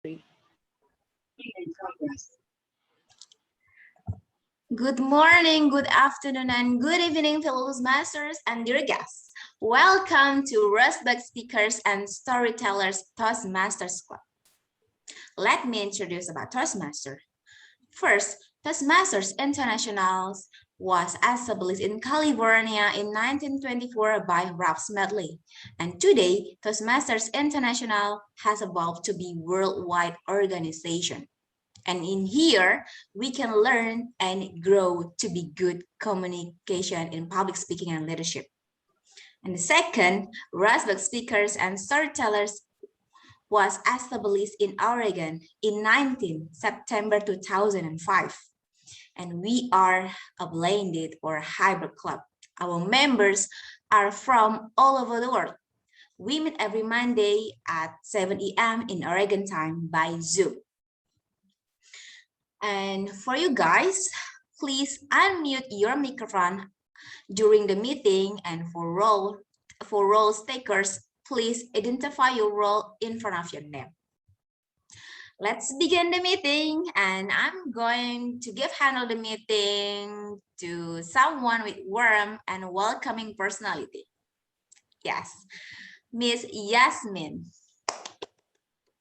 Good morning, good afternoon, and good evening, fellow Toastmasters and dear guests. Welcome to Roseburg Speakers and Storytellers Toastmasters Club. Let me introduce about Toastmasters. First, Toastmasters International was established in California in 1924 by Ralph Smedley, and today Toastmasters International has evolved to be a worldwide organization. And in here, we can learn and grow to be good communication in public speaking and leadership. And the second, Roseburg Speakers and Storytellers was established in Oregon in 19 September 2005. And we are a blended or hybrid club. Our members are from all over the world. We meet every Monday at 7 a.m. in Oregon time by Zoom. And for you guys, please unmute your microphone during the meeting, and for role takers, please identify your role in front of your name. Let's begin the meeting, and I'm going to handle the meeting to someone with warm and welcoming personality. Yes, Miss Yasmin.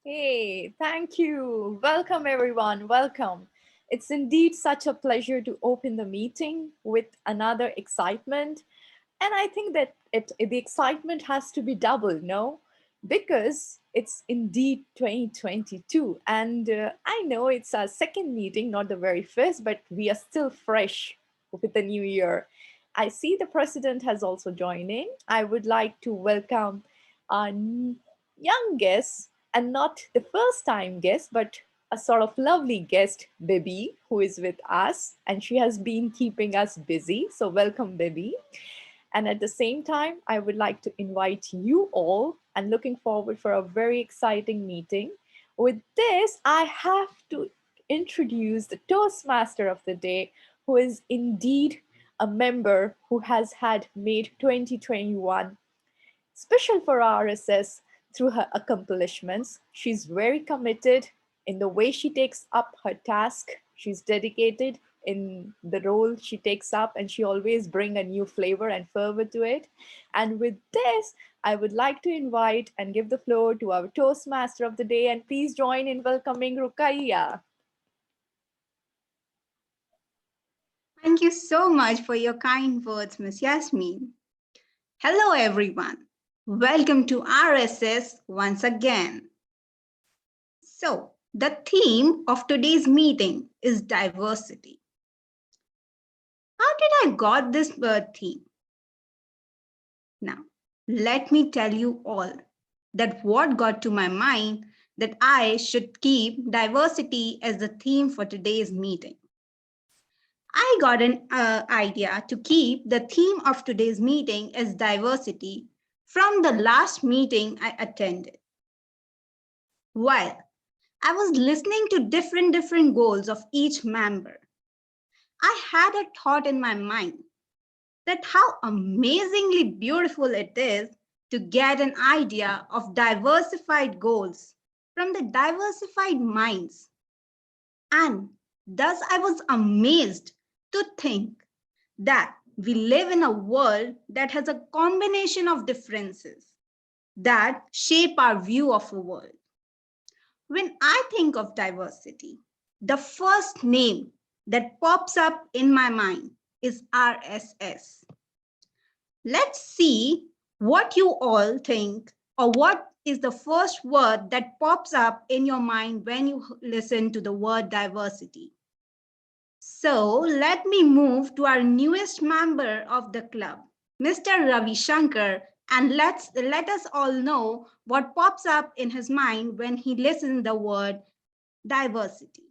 Hey, thank you. Welcome, everyone. Welcome. It's indeed such a pleasure to open the meeting with another excitement. And I think that the excitement has to be doubled, no? Because it's indeed 2022. And I know it's our second meeting, not the very first, but we are still fresh with the new year. I see the president has also joined in. I would like to welcome our young guests, and not the first time guest, but a sort of lovely guest, Baby, who is with us, and she has been keeping us busy. So welcome, Baby. And at the same time, I would like to invite you all, and looking forward for a very exciting meeting. With this, I have to introduce the Toastmaster of the day, who is indeed a member who has had made 2021 special for RSS through her accomplishments. She's very committed in the way she takes up her task. She's dedicated in the role she takes up, and she always brings a new flavor and fervor to it. And with this, I would like to invite and give the floor to our Toastmaster of the day, and please join in welcoming Rukaiya. Thank you so much for your kind words, Ms. Yasmin. Hello, everyone. Welcome to RSS once again. So, the theme of today's meeting is diversity. How did I got this theme? Now, let me tell you all that what got to my mind that I should keep diversity as the theme for today's meeting. I got an idea to keep the theme of today's meeting as diversity from the last meeting I attended. While I was listening to different goals of each member, I had a thought in my mind that how amazingly beautiful it is to get an idea of diversified goals from the diversified minds. And thus I was amazed to think that we live in a world that has a combination of differences that shape our view of the world. When I think of diversity, the first name that pops up in my mind is RSS. Let's see what you all think, or what is the first word that pops up in your mind when you listen to the word diversity. So let me move to our newest member of the club, Mr. Ravi Shankar, and let us all know what pops up in his mind when he listens the word diversity.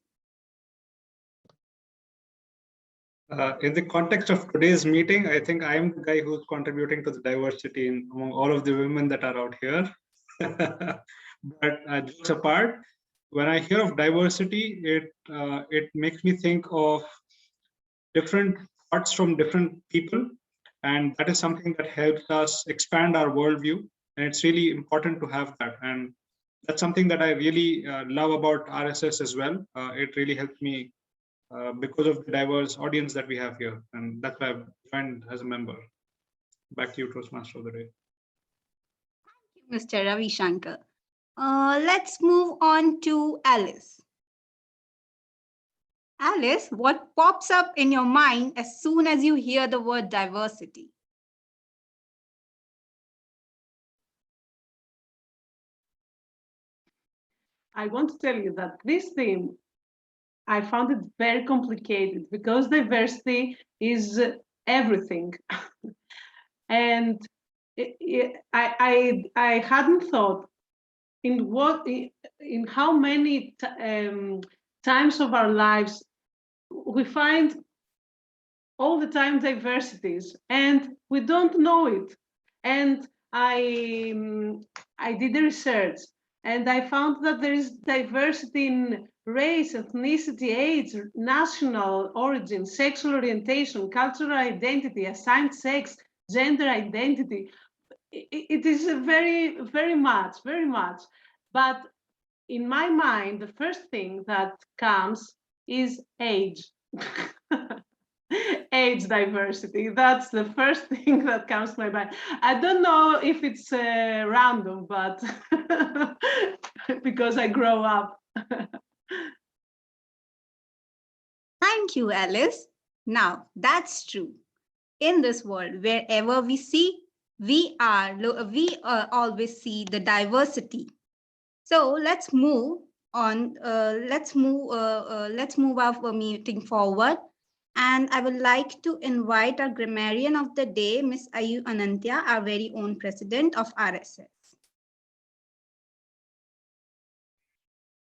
In the context of today's meeting, I think I'm the guy who's contributing to the diversity among all of the women that are out here. But jokes apart, when I hear of diversity, it makes me think of different thoughts from different people, and that is something that helps us expand our worldview, and it's really important to have that. And that's something that I really love about RSS as well. It really helped me because of the diverse audience that we have here, and that's why I've joined as a member. Back to you, Toastmaster of the day. Mr. Ravi Shankar. Let's move on to Alice. Alice, what pops up in your mind as soon as you hear the word diversity? I want to tell you that this theme, I found it very complicated because diversity is everything. And I hadn't thought in how many times of our lives we find all the time diversities and we don't know it. And I did the research and I found that there is diversity in race, ethnicity, age, national origin, sexual orientation, cultural identity, assigned sex, gender identity. It is very, very much. But in my mind, the first thing that comes is age. Age diversity. That's the first thing that comes to my mind. I don't know if it's random, but because I grow up. Thank you, Alice. Now, that's true. In this world, wherever we see, we always see the diversity. So let's move on. Let's move our meeting forward. And I would like to invite our grammarian of the day, Ms. Ayu Anantya, our very own president of RSS.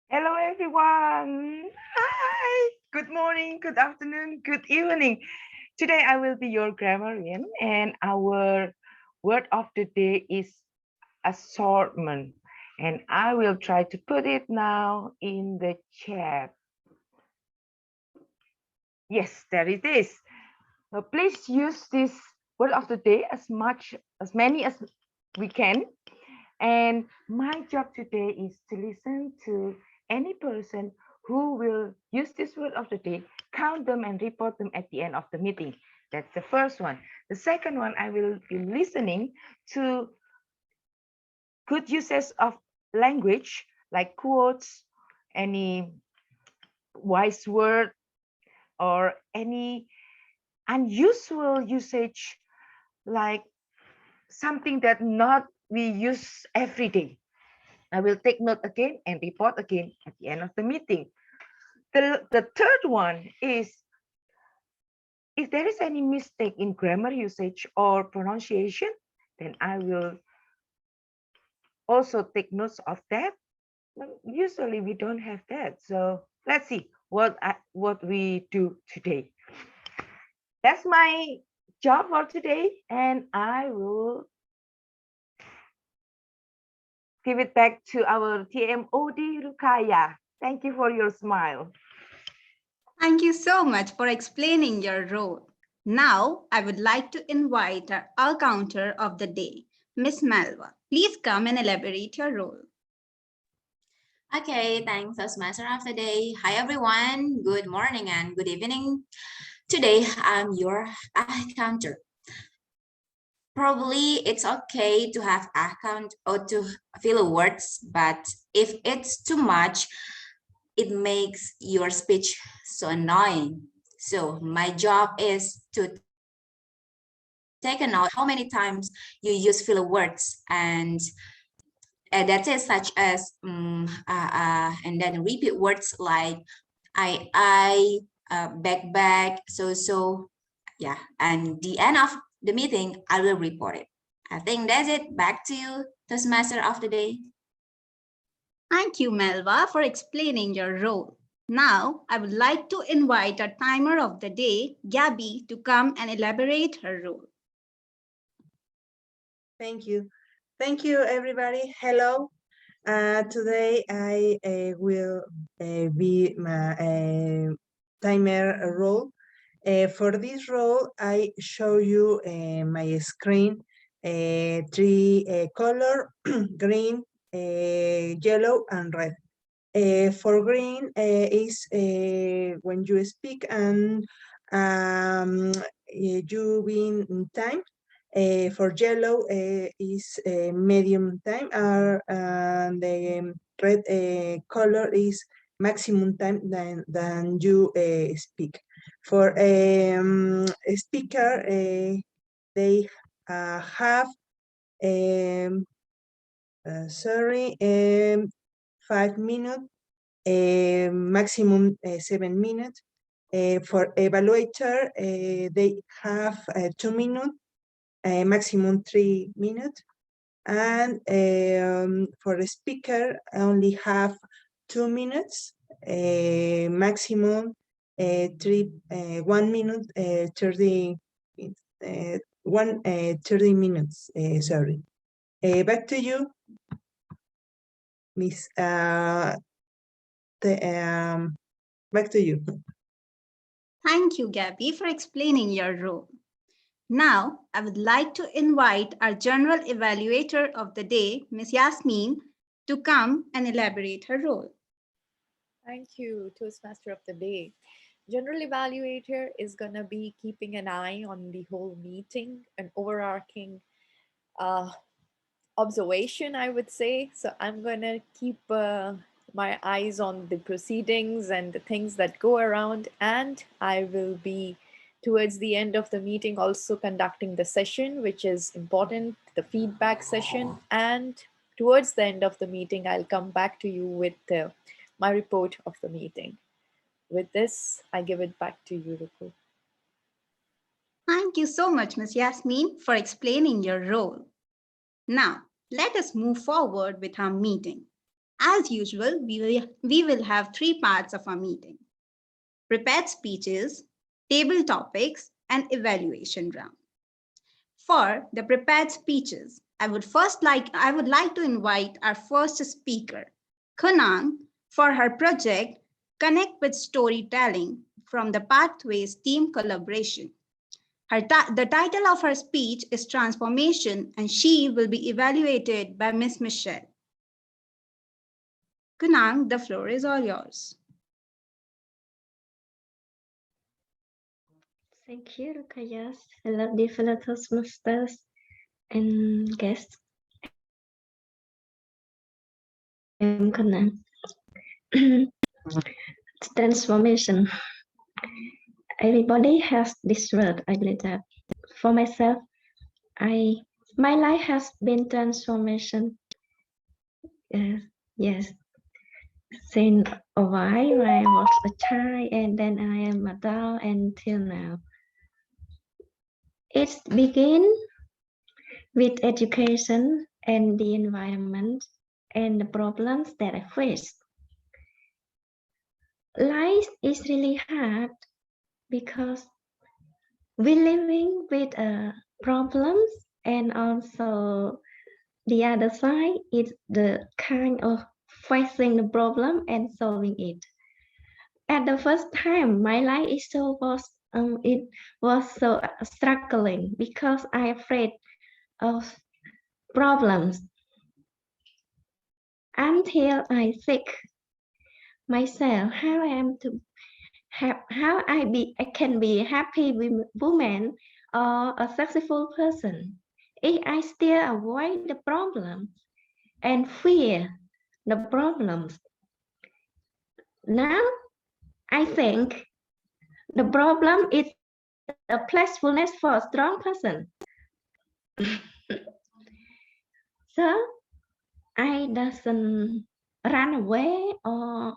Hello, everyone. Hi. Good morning, good afternoon, good evening. Today, I will be your grammarian, and our word of the day is assortment. And I will try to put it now in the chat. Yes, there it is. Now, please use this word of the day as many as we can. And my job today is to listen to any person who will use this word of the day, count them and report them at the end of the meeting. That's the first one. The second one, I will be listening to good uses of language like quotes, any wise word, or any unusual usage like something that not we use every day. I will take note again and report again at the end of the meeting. The third one is if there is any mistake in grammar usage or pronunciation, then I will also take notes of that. Usually we don't have that. So let's see what we do today. That's my job for today, and I will give it back to our TMOD Rukaya. Thank you for your smile. Thank you so much for explaining your role. Now, I would like to invite our all-counter of the day, Miss Malva. Please come and elaborate your role. Okay, thanks, Toastmaster of the day. Hi, everyone. Good morning and good evening. Today, I'm your counter. Probably it's okay to have account or to fill words, but if it's too much, it makes your speech so annoying. So my job is to take a note how many times you use filler words, and that is such as and then repeat words like I back, so yeah. And the end of the meeting, I will report it. I think that's it. Back to you, Toastmaster of the day. Thank you, Malva, for explaining your role. Now, I would like to invite our timer of the day, Gabby, to come and elaborate her role. Thank you. Thank you, everybody. Hello. Today I will be my timer role. For this role, I show you my screen, three color, green, yellow and red. For green is when you speak and you win time. For yellow is medium time, and the red color is maximum time than you speak. For a speaker, they have 5 minutes, maximum 7 minutes. For evaluator, they have 2 minutes, maximum 3 minutes. And for the speaker, only have 2 minutes, maximum 1 minute, 30 minutes. Sorry. Back to you, Miss. Back to you. Thank you, Gabby, for explaining your role. Now, I would like to invite our general evaluator of the day, Ms. Yasmin, to come and elaborate her role. Thank you, Toastmaster of the day. General evaluator is going to be keeping an eye on the whole meeting, an overarching observation, I would say. So I'm going to keep my eyes on the proceedings and the things that go around, and I will be towards the end of the meeting also conducting the session, which is important, the feedback session, and towards the end of the meeting I'll come back to you with my report of the meeting. With this, I give it back to you, Ruku. Thank you so much, Ms. Yasmin, for explaining your role. Now, let us move forward with our meeting. As usual, we will have 3 parts of our meeting: prepared speeches, table topics, and evaluation round. For the prepared speeches, I would like to invite our first speaker, Kunang, for her project Connect with Storytelling from the Pathways Team Collaboration. The title of her speech is Transformation, and she will be evaluated by Ms. Michelle. Kunang, the floor is all yours. Thank you, Rukayas. Hello, dear fellow Toastmasters and guests. I'm Kunang. Transformation. Everybody has this word, I believe that. For myself, my life has been transformation. Yes. Since a while, I was a child, and then I am adult until now. It began with education and the environment and the problems that I faced. Life is really hard because we're living with problems, and also the other side is the kind of facing the problem and solving it. At the first time, my life is it was so struggling because I afraid of problems until I think myself how I can be a happy woman or a successful person if I still avoid the problems and fear the problems. Now I think the problem is a playfulness for a strong person. So I doesn't run away, or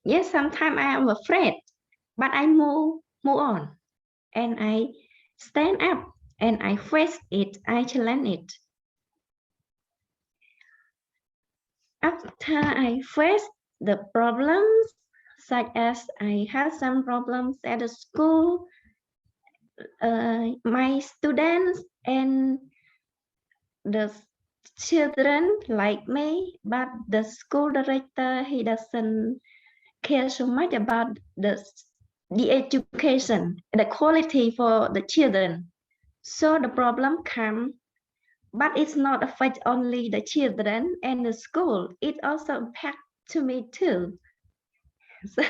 yes, sometimes I am afraid, but I move on, and I stand up and I face it, I challenge it. After I face the problems, such as I had some problems at the school, my students and the children like me, but the school director, he doesn't care so much about the education, the quality for the children. So the problem comes but it's not affect only the children and the school. It also impact to me too. So,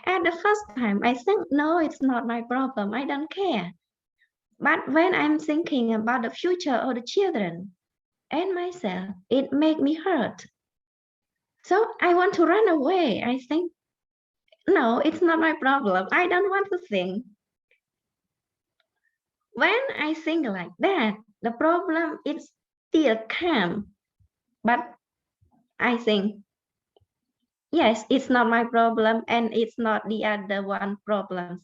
at the first time, I think, no, it's not my problem. I don't care. But when I'm thinking about the future of the children and myself, it make me hurt. So I want to run away. I think, no, it's not my problem. I don't want to think. When I think like that, the problem is still calm. But I think, yes, it's not my problem and it's not the other one problems.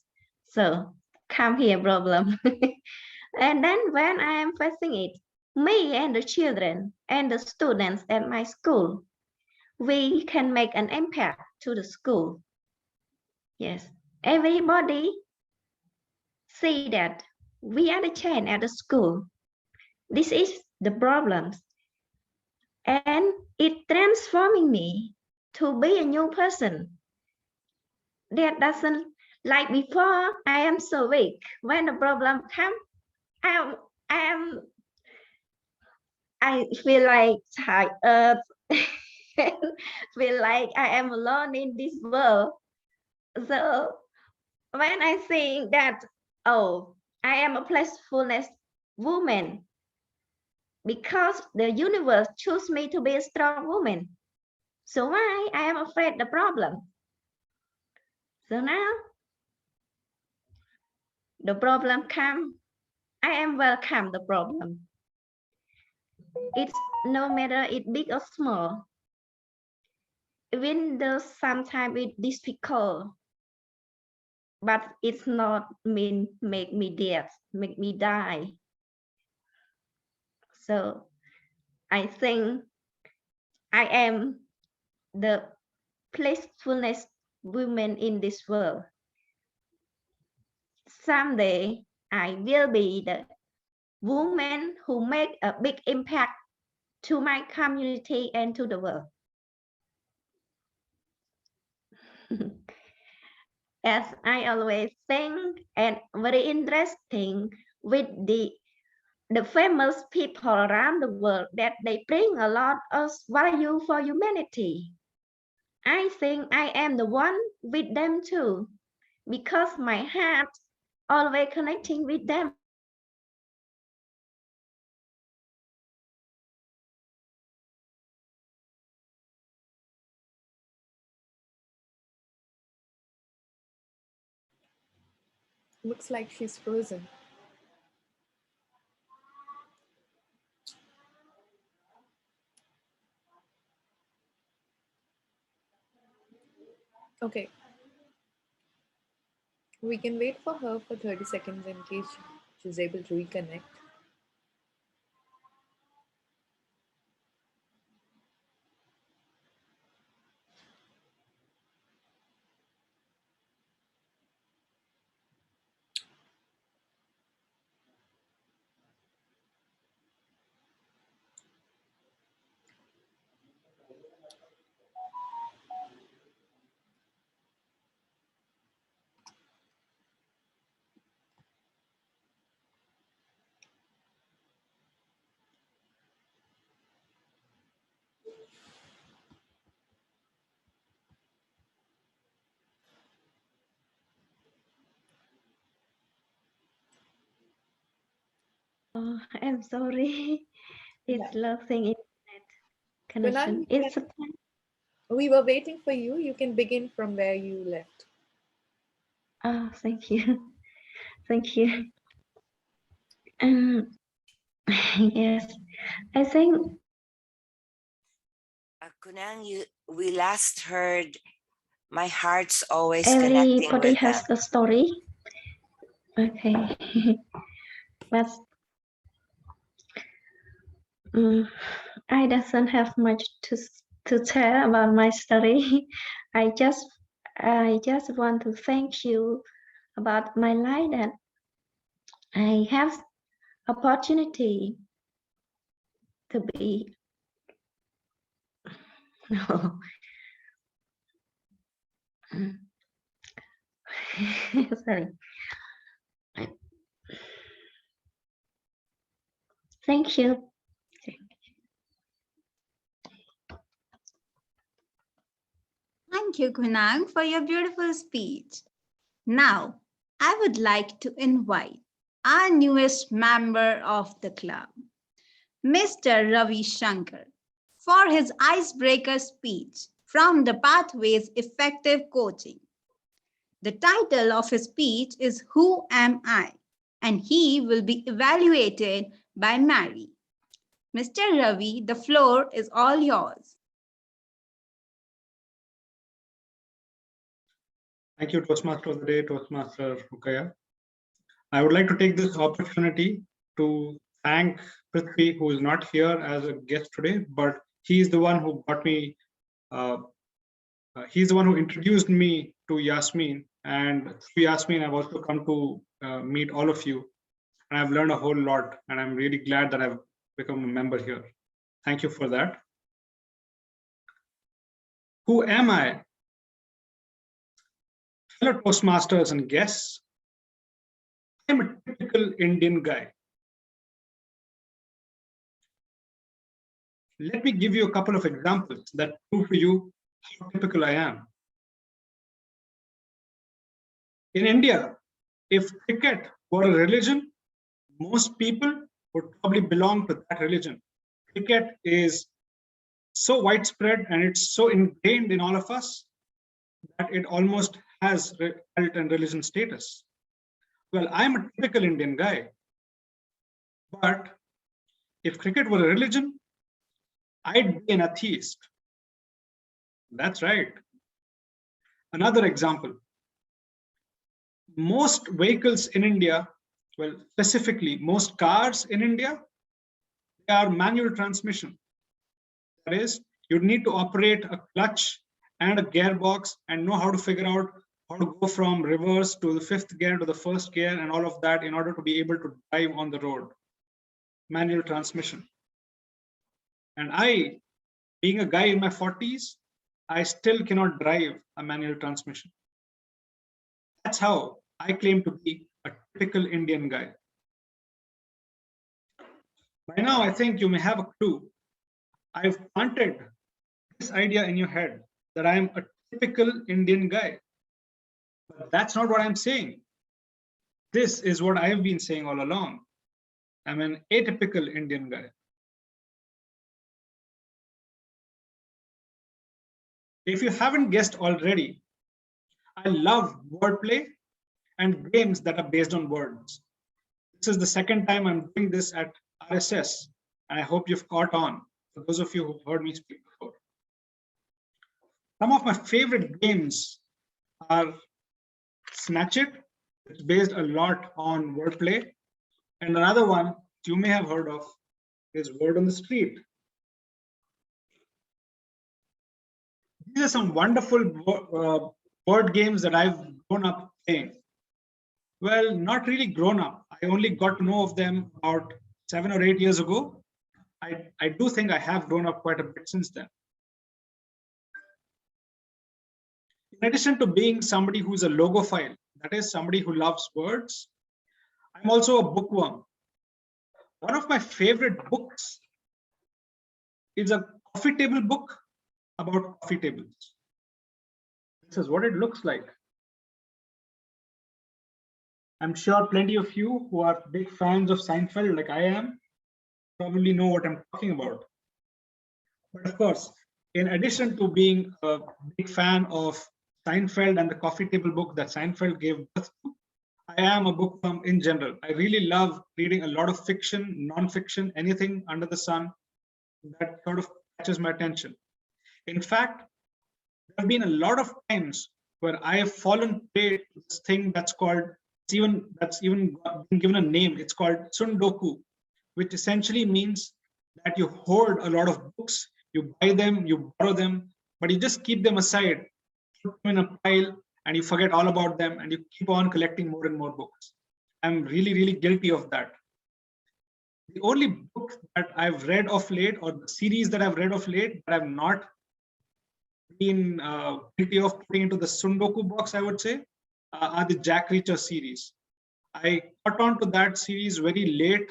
So come here problem. And then when I am facing it, me and the children and the students at my school, we can make an impact to the school. Yes, everybody see that we are the change at the school. This is the problems. And it transforming me to be a new person. That doesn't like before. I am so weak. When the problem comes, I feel like tired. Feel like I am alone in this world. So when I think that, oh, I am a playfulness woman because the universe chose me to be a strong woman. So why I am afraid the problem? So now the problem come, I am welcome the problem. It's no matter it big or small. Even though sometimes it's difficult, but it's not mean make me dead, make me die. So I think I am the playfulness woman in this world. Someday I will be the woman who make a big impact to my community and to the world. As I always think and very interesting with the famous people around the world that they bring a lot of value for humanity. I think I am the one with them too, because my heart always connecting with them. Looks like she's frozen. Okay. We can wait for her for 30 seconds in case she's able to reconnect. Oh, I'm sorry. It's losing internet connection. Kunal, It's we were waiting for you. You can begin from where you left. oh, thank you. Thank you. Yes, I think Kunang, we last heard my heart's always connecting everybody with has them. a story. Okay, but I doesn't have much to tell about my story. I just want to thank you about my life that I have opportunity to be. No. Sorry. Thank you Thank you, Kunal, for your beautiful speech. Now, I would like to invite our newest member of the club, Mr. Ravi Shankar, for his icebreaker speech from the Pathways Effective Coaching. The title of his speech is Who Am I? And he will be evaluated by Mary. Mr. Ravi, the floor is all yours. Thank you, Toastmaster of the Day, Toastmaster Rukaya. I would like to take this opportunity to thank Prithvi, who is not here as a guest today, but he's the one who got me, he's the one who introduced me to Yasmin. And through Yasmin, I've also come to meet all of you. And I've learned a whole lot. And I'm really glad that I've become a member here. Thank you for that. Who am I? Fellow Toastmasters and guests, I'm a typical Indian guy. Let me give you a couple of examples that prove to you how typical I am. In India, if cricket were a religion, most people would probably belong to that religion. Cricket is so widespread and it's so ingrained in all of us that it almost has cult and religion status. Well, I'm a typical Indian guy, but if cricket were a religion, I'd be an atheist. That's right. Another example. Most vehicles in India, well, specifically most cars in India, they are manual transmission. That is, you need to operate a clutch and a gearbox and know how to figure out how to go from reverse to the fifth gear to the first gear and all of that in order to be able to drive on the road. Manual transmission. And I, being a guy in my 40s, I still cannot drive a manual transmission. That's how I claim to be a typical Indian guy. By now, I think you may have a clue. I've planted this idea in your head that I'm a typical Indian guy. But that's not what I'm saying. This is what I've been saying all along. I'm an atypical Indian guy. If you haven't guessed already, I love wordplay and games that are based on words. This is the second time I'm doing this at RSS, and I hope you've caught on, for those of you who've heard me speak before. Some of my favorite games are Snatch It, it's based a lot on wordplay, and another one you may have heard of is Word on the Street. These are some wonderful word games that I've grown up playing. Well, not really grown up. I only got to know of them about 7 or 8 years ago. I do think I have grown up quite a bit since then. In addition to being somebody who's a logophile, that is somebody who loves words, I'm also a bookworm. One of my favorite books is a coffee table book about coffee tables. This is what it looks like. I'm sure plenty of you who are big fans of Seinfeld, like I am, probably know what I'm talking about. But of course, in addition to being a big fan of Seinfeld and the coffee table book that Seinfeld gave birth to, I am a bookworm in general. I really love reading a lot of fiction, non-fiction, anything under the sun that sort of catches my attention. In fact, there have been a lot of times where I have fallen prey to this thing that's even been given a name. It's called Sundoku, which essentially means that you hoard a lot of books, you buy them, you borrow them, but you just keep them aside, put them in a pile, and you forget all about them, and you keep on collecting more and more books. I'm really, really guilty of that. The only book that I've read of late, or the series that I've read of late, that I've not been guilty of putting into the Sundoku box, I would say, are the Jack Reacher series. I got onto that series very late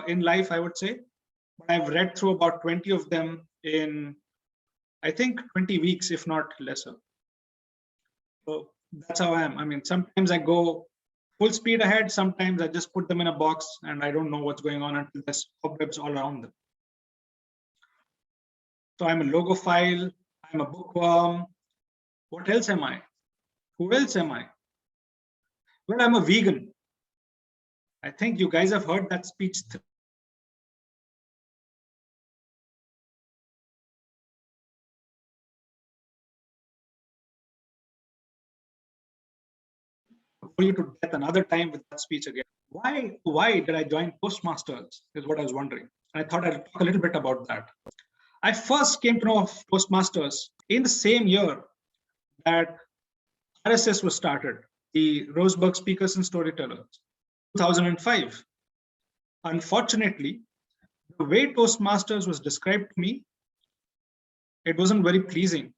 in life, I would say, but I've read through about 20 of them in, I think, 20 weeks, if not lesser. So that's how I am. I mean, sometimes I go full speed ahead. Sometimes I just put them in a box and I don't know what's going on until there's cobwebs all around them. So I'm a logophile. I'm a bookworm. What else am I? Who else am I? Well, I'm a vegan. I think you guys have heard that speech. For you to get another time with that speech again. Why did I join Toastmasters is what I was wondering. And I thought I'd talk a little bit about that. I first came to know of Toastmasters in the same year that RSS was started, the Roseburg Speakers and Storytellers, 2005. Unfortunately, the way Toastmasters was described to me, it wasn't very pleasing.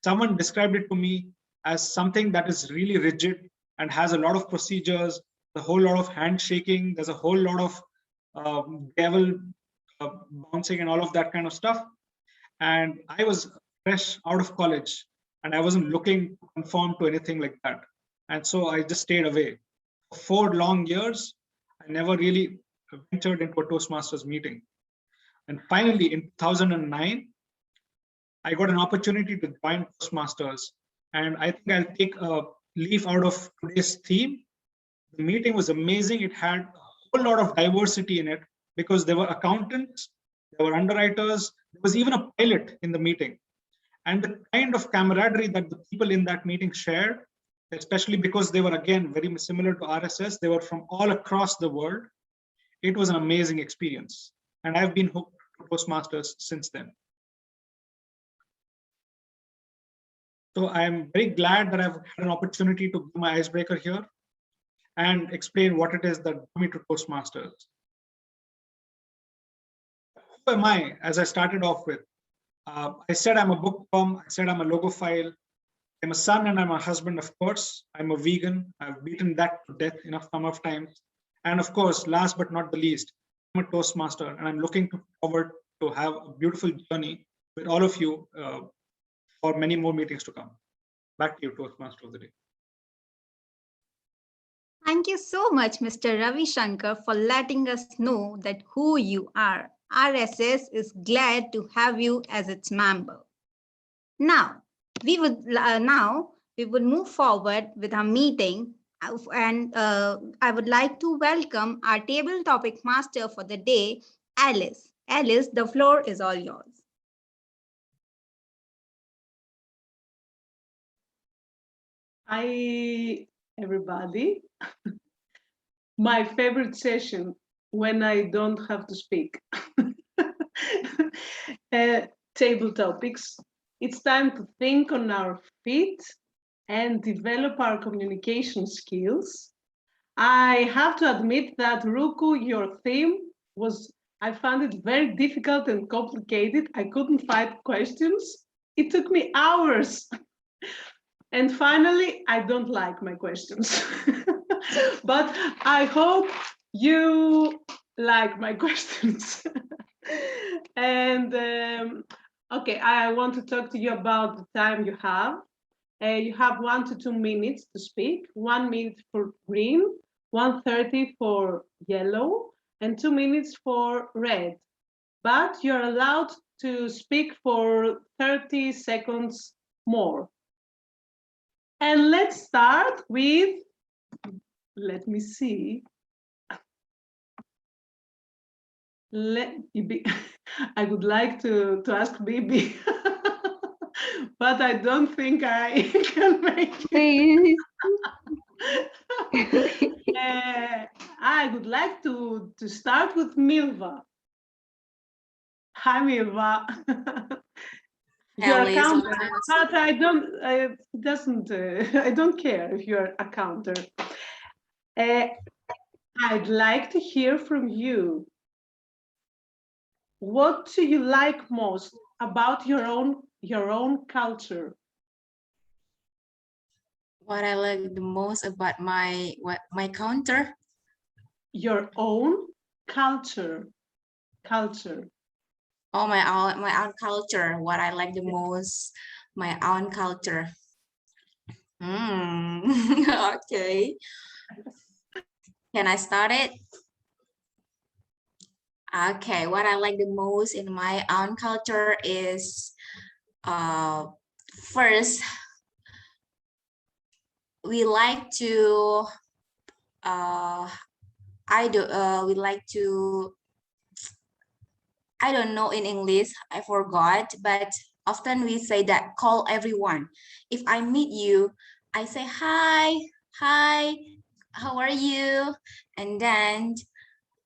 Someone described it to me as something that is really rigid and has a lot of procedures, a whole lot of handshaking, there's a whole lot of devil bouncing and all of that kind of stuff. And I was fresh out of college and I wasn't looking to conform to anything like that. And so I just stayed away. For 4 long years, I never really ventured into a Toastmasters meeting. And finally, in 2009, I got an opportunity to join Toastmasters. And I think I'll take a leaf out of today's theme. The meeting was amazing. It had a whole lot of diversity in it because there were accountants, there were underwriters, there was even a pilot in the meeting. And the kind of camaraderie that the people in that meeting shared, especially because they were, again, very similar to RSS, they were from all across the world. It was an amazing experience. And I've been hooked to Toastmasters since then. So I'm very glad that I've had an opportunity to do my icebreaker here and explain what it is that drew me to Toastmasters. Who am I, as I started off with? I said I'm a bookworm, I said I'm a logophile, I'm a son and I'm a husband, of course. I'm a vegan, I've beaten that to death enough number of times. And of course, last but not the least, I'm a Toastmaster and I'm looking forward to have a beautiful journey with all of you for many more meetings to come. Back to you, Toastmaster of the day. Thank you so much, Mr. Ravi Shankar, for letting us know that who you are. RSS is glad to have you as its member. Now, we would move forward with our meeting, and I would like to welcome our table topic master for the day, Alice. Alice, the floor is all yours. Hi, everybody. My favorite session when I don't have to speak. Table topics. It's time to think on our feet and develop our communication skills. I have to admit that, Ruku, your theme I found it very difficult and complicated. I couldn't find questions. It took me hours. And finally, I don't like my questions. But I hope you like my questions. And okay, I want to talk to you about the time you have. You have 1 to 2 minutes to speak, 1 minute for green, 1:30 for yellow, and 2 minutes for red. But you're allowed to speak for 30 seconds more. And let's start with, let me see. I would like to ask Bibi, but I don't think I can make it. I would like to start with Milva. Hi, Milva. You're a counter, but I don't care if you're a counter. I'd like to hear from you. What do you like most about your own culture? What I like the most about my counter? Your own culture. Oh, my own culture. What I like the most, my own culture. Okay. Can I start it? Okay, what I like the most in my own culture is first, we like to we like to, I don't know in English, I forgot, but often we say that call everyone. If I meet you, I say hi, hi, how are you? And then,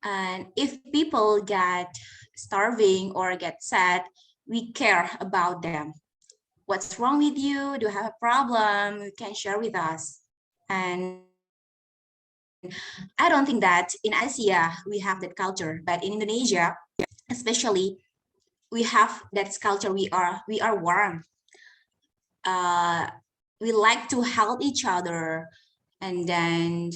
and if people get starving or get sad, we care about them. What's wrong with you? Do you have a problem? You can share with us. And I don't think that in Asia we have that culture, but in Indonesia, especially, we have that culture. We are warm. We like to help each other, and then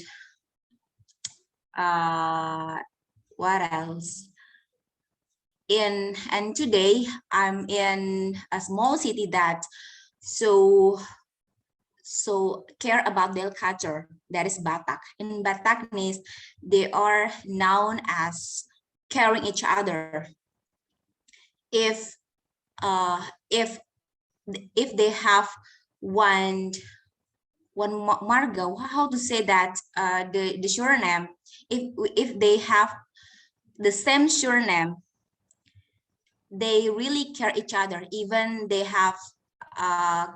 what else? And today I'm in a small city that so care about their culture. That is Batak. In Bataknis, they are known as caring each other. If uh, if if they have one Margo, how to say that, the surname, if they have the same surname, they really care each other, even they have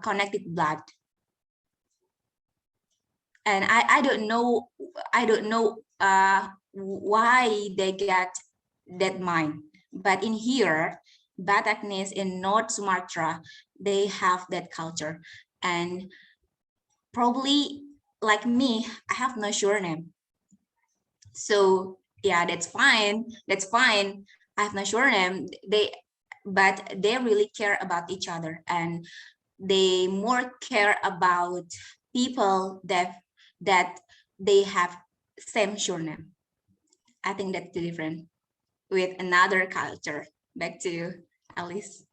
connected blood. And I don't know why they get that mind, but in here, Bataknis in North Sumatra, they have that culture. And probably like me, I have no surname. So yeah, that's fine. That's fine. I have no surname. But they really care about each other, and they more care about people that they have same surname. I think that's the difference with another culture. Back to you, Alice.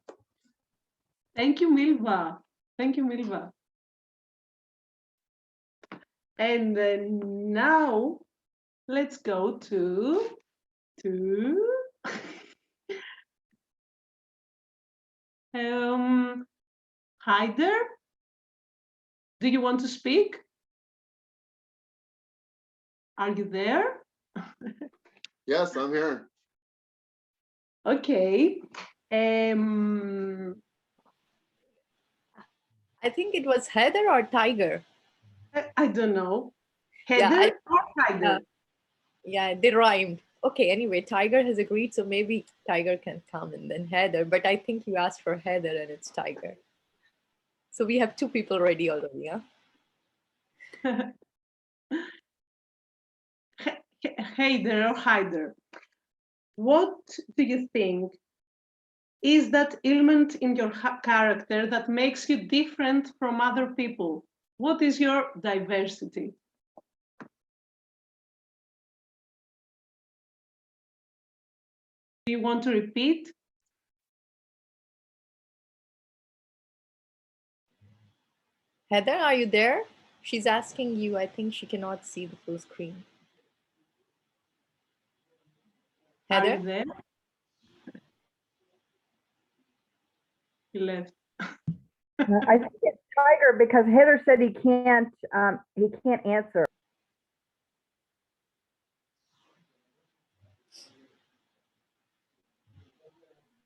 Thank you, Milva. Thank you, Milva. And then now let's go to Haider. Do you want to speak? Are you there? Yes, I'm here. Okay. I think it was Heather or Tiger. I don't know. Yeah, Heather or Haider? Yeah, they rhymed. Okay, anyway, Tiger has agreed, so maybe Tiger can come and then Heather. But I think you asked for Heather and it's Tiger. So we have two people ready already, yeah? Heather or Haider, what do you think is that element in your character that makes you different from other people? What is your diversity? Do you want to repeat? Heather, are you there? She's asking you. I think she cannot see the full screen. Heather? Are you there? He left. I think it's Tiger because Heather said he can't answer.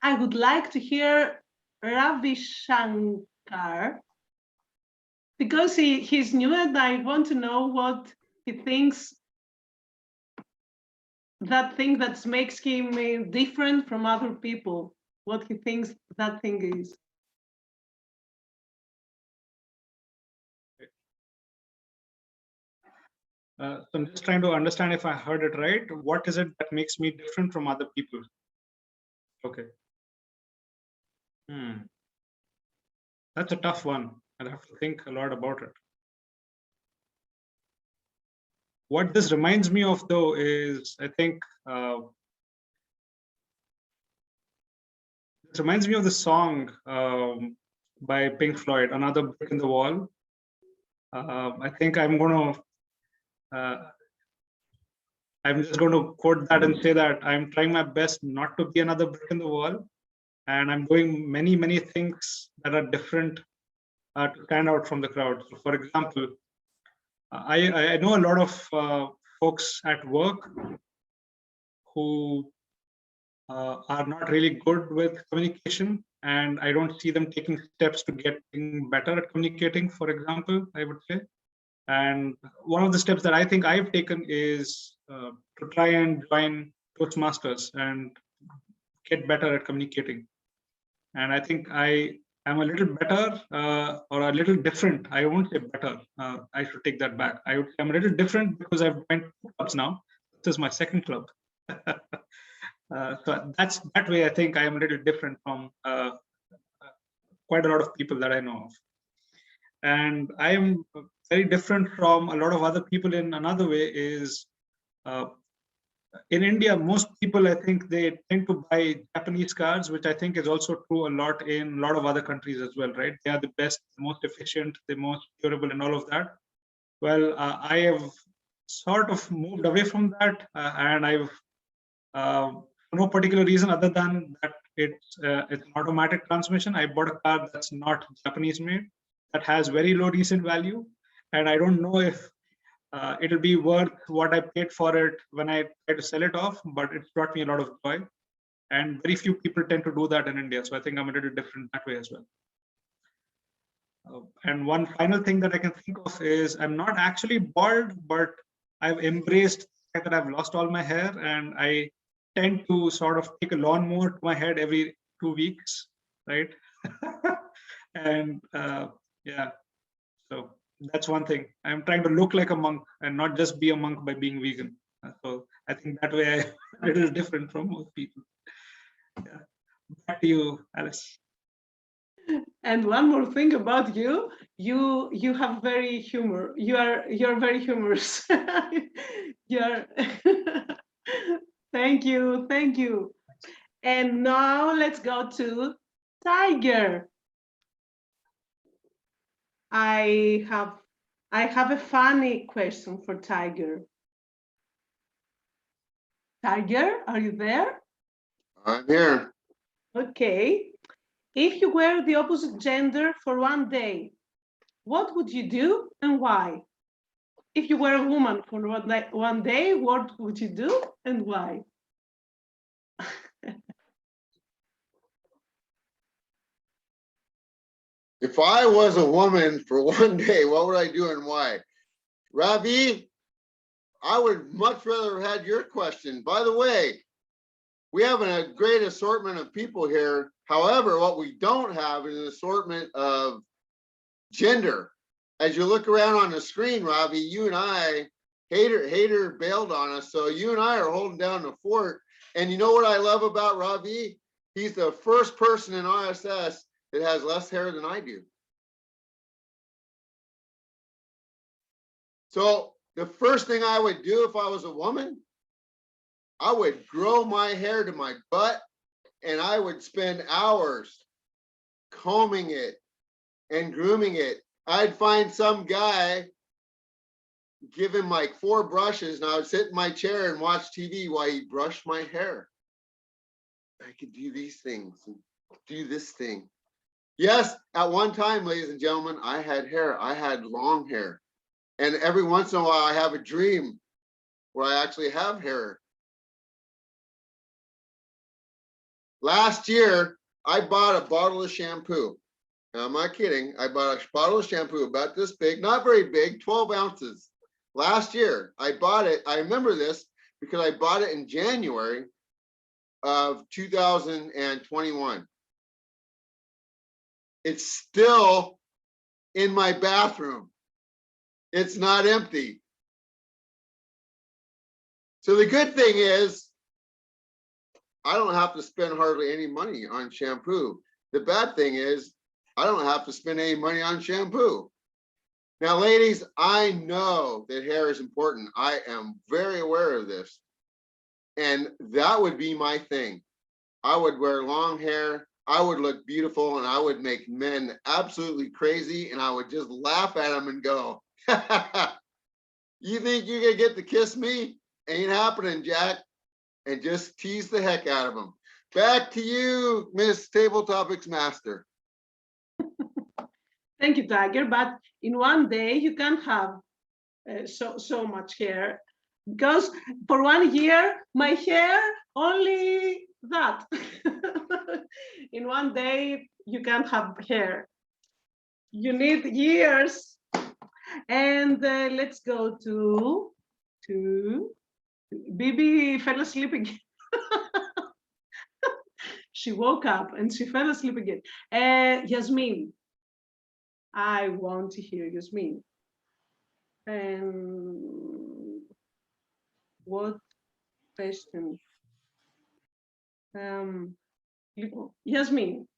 I would like to hear Ravi Shankar because he's new and I want to know what he thinks, that thing that makes him different from other people, what he thinks that thing is. So I'm just trying to understand if I heard it right. What is it that makes me different from other people? Okay. That's a tough one. I'll have to think a lot about it. What this reminds me of, though, is I think this reminds me of the song by Pink Floyd, "Another Brick in the Wall." I think I'm just going to quote that and say that I'm trying my best not to be another brick in the wall, and I'm doing many things that are different to stand out from the crowd. So for example, I know a lot of folks at work who are not really good with communication, and I don't see them taking steps to getting better at communicating, for example, I would say. And one of the steps that I think I've taken is to try and join Toastmasters and get better at communicating. And I think I am a little better or a little different. I won't say better. I should take that back. I would say I'm a little different because I've joined 2 clubs now. This is my 2nd club. So that way, I think I am a little different from quite a lot of people that I know of. And I am very different from a lot of other people in another way is in India, most people, I think they tend to buy Japanese cars, which I think is also true a lot in a lot of other countries as well, right? They are the best, the most efficient, the most durable and all of that. Well, I have sort of moved away from that and I've, for no particular reason other than that it's an automatic transmission. I bought a car that's not Japanese made, that has very low resale value, and I don't know if it'll be worth what I paid for it when I try to sell it off, but it's brought me a lot of joy. And very few people tend to do that in India. So I think I'm a little different that way as well. And one final thing that I can think of is I'm not actually bald, but I've embraced the fact that I've lost all my hair, and I tend to sort of take a lawnmower to my head every 2 weeks, right? And yeah, so that's one thing. I'm trying to look like a monk and not just be a monk by being vegan. So I think that way I'm a little different from most people. Yeah. Back to you, Alice. And one more thing about you, you have very humor. You're very humorous. You're thank you. And now let's go to Tiger. I have a funny question for Tiger. Tiger, are you there? I'm here. Okay. If you were the opposite gender for one day, what would you do and why? If you were a woman for one day, what would you do and why? If I was a woman for one day, what would I do and why? Ravi, I would much rather have had your question. By the way, we have a great assortment of people here. However, what we don't have is an assortment of gender. As you look around on the screen, Ravi, you and I, Hader bailed on us. So you and I are holding down the fort. And you know what I love about Ravi? He's the first person in RSS that has less hair than I do. So the first thing I would do if I was a woman, I would grow my hair to my butt and I would spend hours combing it and grooming it. I'd find some guy, give him like 4 brushes, and I would sit in my chair and watch TV while he brushed my hair. I could do these things and do this thing. Yes, at one time, ladies and gentlemen, I had hair. I had long hair. And every once in a while, I have a dream where I actually have hair. Last year, I bought a bottle of shampoo. Now, I'm not kidding. I bought a bottle of shampoo about this big, not very big, 12 ounces. Last year, I bought it. I remember this because I bought it in January of 2021. It's still in my bathroom. It's not empty. So the good thing is, I don't have to spend hardly any money on shampoo. The bad thing is, I don't have to spend any money on shampoo. Now, ladies, I know that hair is important. I am very aware of this. And that would be my thing. I would wear long hair. I would look beautiful and I would make men absolutely crazy, and I would just laugh at them and go, you think you're gonna get to kiss me? Ain't happening, Jack. And just tease the heck out of them. Back to you, Miss Table Topics Master. Thank you, Tiger. But in one day, you can't have so much hair, because for 1 year, my hair only that. In one day, you can't have hair. You need years. And let's go to Bibi fell asleep again. She woke up and she fell asleep again. Yasmin, I want to hear Yasmin. What question? Yasmin,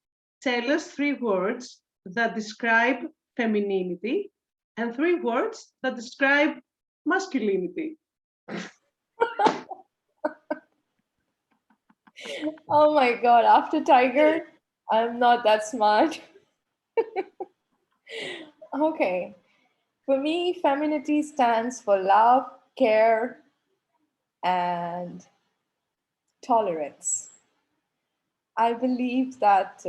tell us 3 words that describe femininity and 3 words that describe masculinity. Oh my God, after Tiger, I'm not that smart. Okay. For me, femininity stands for love, care, and tolerance. I believe that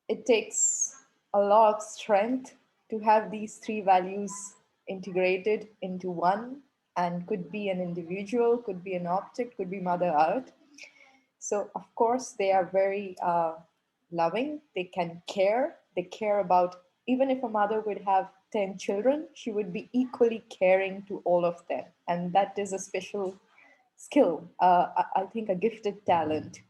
it takes a lot of strength to have these 3 values integrated into one, and could be an individual, could be an object, could be Mother Earth. So of course they are very loving, they can care, they care about, even if a mother would have 10 children, she would be equally caring to all of them. And that is a special skill, I think a gifted talent.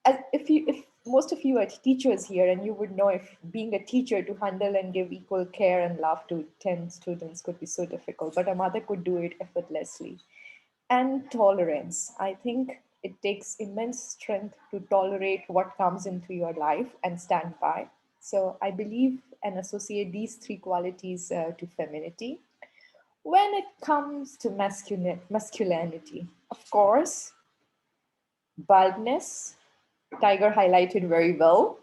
If most of you are teachers here, and you would know, if being a teacher to handle and give equal care and love to 10 students could be so difficult, but a mother could do it effortlessly. And tolerance, I think it takes immense strength to tolerate what comes into your life and stand by. So I believe and associate these 3 qualities to femininity. When it comes to masculinity, of course, baldness, Tiger highlighted very well.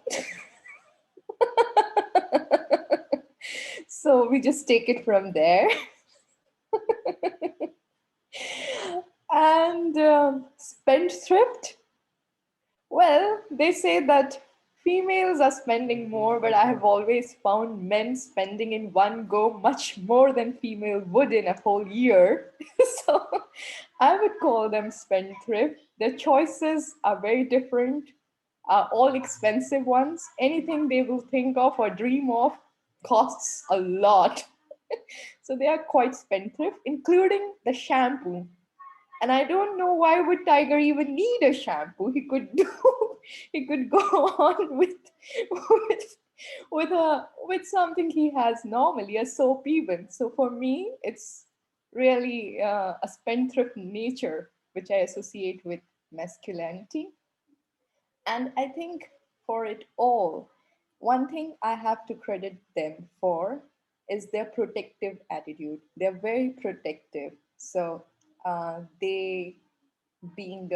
So we just take it from there. And spendthrift, well, they say that females are spending more, but I have always found men spending in one go much more than female would in a whole year. So I would call them spendthrift. Their choices are very different, are all expensive ones. Anything they will think of or dream of costs a lot. So they are quite spendthrift, including the shampoo. And I don't know why would Tiger even need a shampoo. He could go on with something he has normally, a soap even. So for me, it's really a spendthrift nature, which I associate with masculinity. And I think for it all, one thing I have to credit them for is their protective attitude. They're very protective. So they being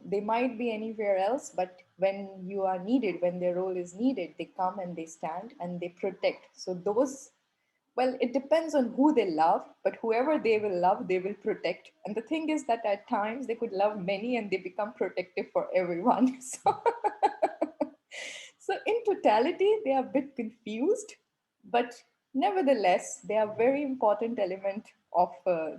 they might be anywhere else, but when you are needed, when their role is needed, they come and they stand and they protect. So those, well, it depends on who they love, but whoever they will love, they will protect. And the thing is that at times they could love many and they become protective for everyone. So in totality, they are a bit confused, but nevertheless, they are a very important element of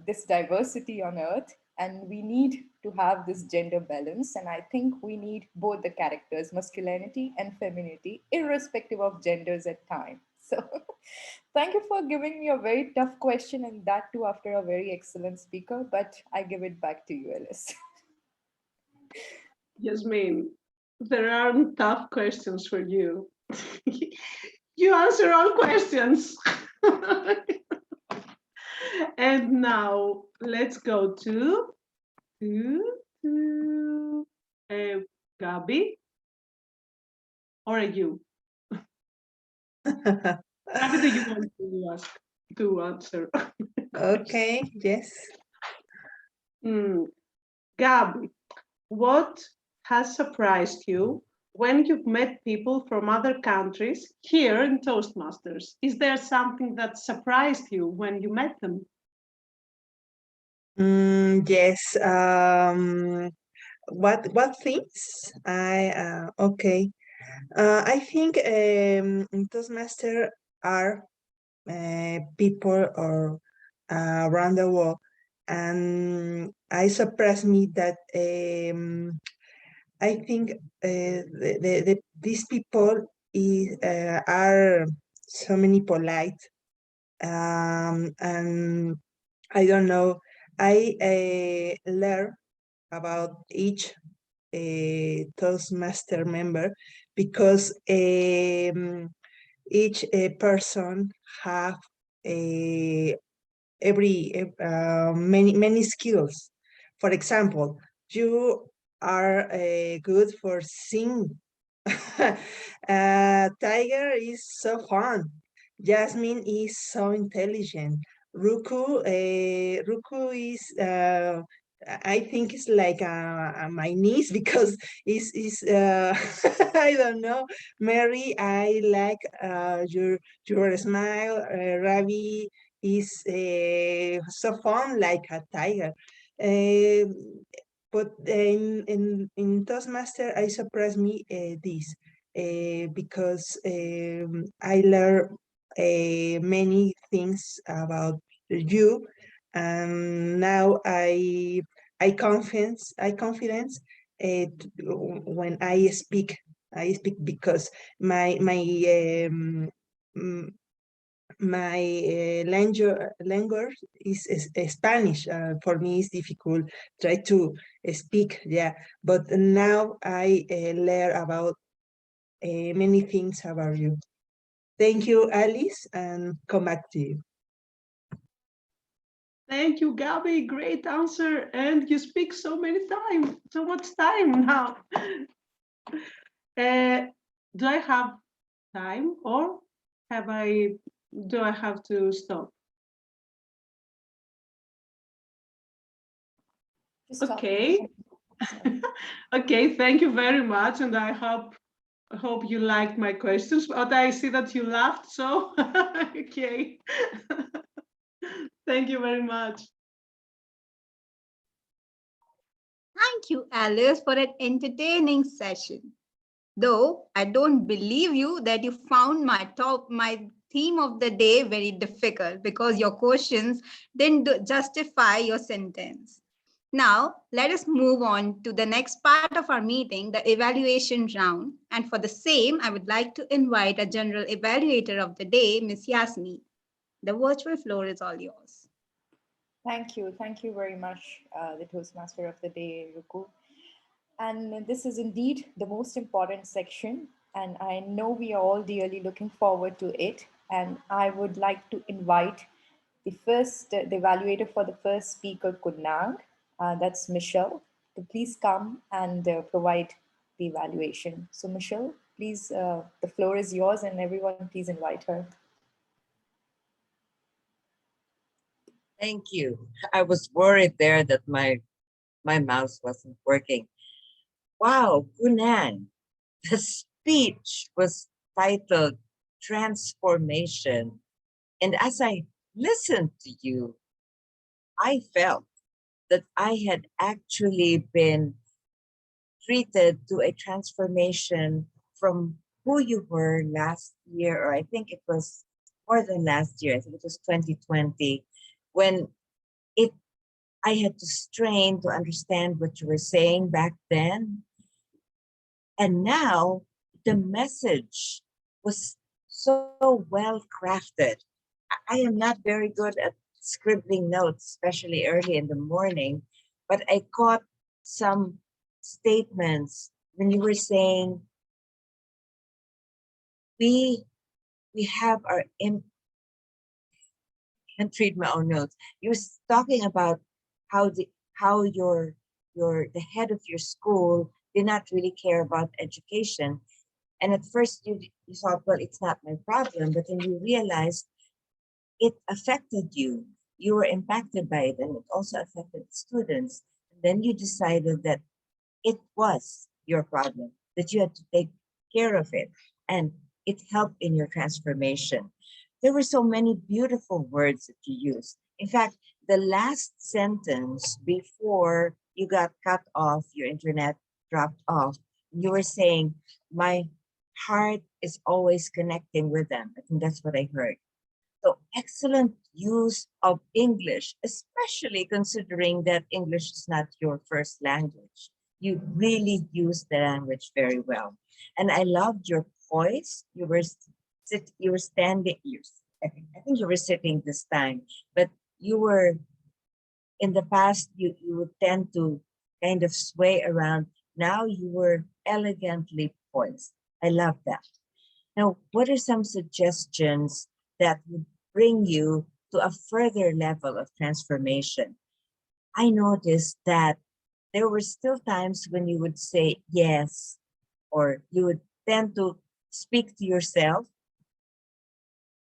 this diversity on Earth. And we need to have this gender balance. And I think we need both the characters, masculinity and femininity, irrespective of genders at times. So thank you for giving me a very tough question, and that too after a very excellent speaker, but I give it back to you, Alice. Yasmin, there aren't tough questions for you. You answer all questions. And now let's go to Gabi, or you? Gabi, do you want to answer? Okay, yes. Gabi, what has surprised you when you've met people from other countries here in Toastmasters? Is there something that surprised you when you met them? Yes. What things? Okay. I think Toastmasters are people or around the world, and I surprised me that I think these people are so many polite, and I don't know. I learn about each Toastmaster member because each person have a many skills. For example, you are good for sing. Tiger is so fun. Jasmine is so intelligent. Ruku is I think it's like my niece because is I don't know. Mary, I like your smile. Ravi is so fun like a tiger. Uh, but in Toastmaster, I surprised me this because I learned many things about you, and now I confidence when I speak. I speak because mm, my language is Spanish. For me, it's difficult try to speak. Yeah, but now I learn about many things about you. Thank you, Alice, and come back to you. Thank you, Gabby. Great answer. And you speak so much time now. Do I have time or do I have to stop? Okay. Okay, thank you very much. And I hope you liked my questions, but I see that you laughed, so okay. Thank you very much. Thank you, Alice, for an entertaining session. Though I don't believe you that you found my theme of the day very difficult because your questions didn't justify your sentence. Now, let us move on to the next part of our meeting, the evaluation round. And for the same, I would like to invite a general evaluator of the day, Ms. Yasmi. The virtual floor is all yours. Thank you. Thank you very much, the Toastmaster of the day, Ruku. And this is indeed the most important section. And I know we are all dearly looking forward to it. And I would like to invite the evaluator for the first speaker, Kunang, that's Michelle, to please come and provide the evaluation. So Michelle, please, the floor is yours, and everyone please invite her. Thank you. I was worried there that my mouse wasn't working. Wow, Gunan, the speech was titled Transformation. And as I listened to you, I felt that I had actually been treated to a transformation from who you were last year, or I think it was more than last year, I think it was 2020, when I had to strain to understand what you were saying back then. And now the message was so well crafted. I am not very good at scribbling notes, especially early in the morning, but I caught some statements when you were saying we have our can't read my own notes. You were talking about how the head of your school did not really care about education. And at first you thought, well, it's not my problem, but then you realized it affected you. You were impacted by it, and it also affected students. And then you decided that it was your problem, that you had to take care of it, and it helped in your transformation. There were so many beautiful words that you used. In fact, the last sentence before you got cut off, your internet dropped off, you were saying, my heart is always connecting with them. I think that's what I heard. So excellent use of English, especially considering that English is not your first language. You really used the language very well. And I loved your poise. You were standing, I think you were sitting this time, but you were, in the past, you would tend to kind of sway around. Now you were elegantly poised. I love that. Now, what are some suggestions that would bring you to a further level of transformation? I noticed that there were still times when you would say yes, or you would tend to speak to yourself.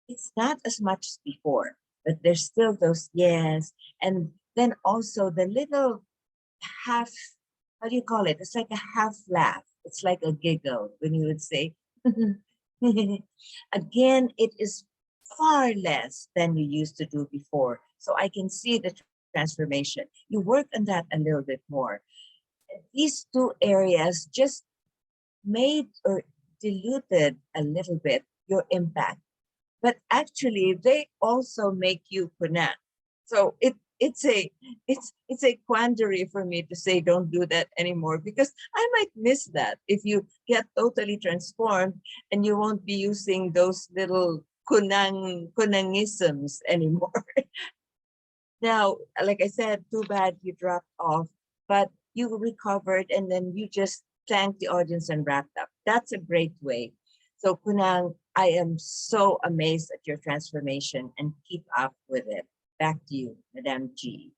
It's not as much as before, but there's still those yes. And then also the little half, how do you call it? It's like a half laugh. It's like a giggle when you would say, again, it is far less than you used to do before. So I can see the transformation. You work on that a little bit more. These two areas just made or diluted a little bit your impact, but actually they also make you connect. So it's a quandary for me to say don't do that anymore, because I might miss that if you get totally transformed and you won't be using those little kunangisms anymore. Now, like I said, too bad you dropped off, but you recovered and then you just thanked the audience and wrapped up. That's a great way. So Kunang, I am so amazed at your transformation, and keep up with it. Back to you, Madam G.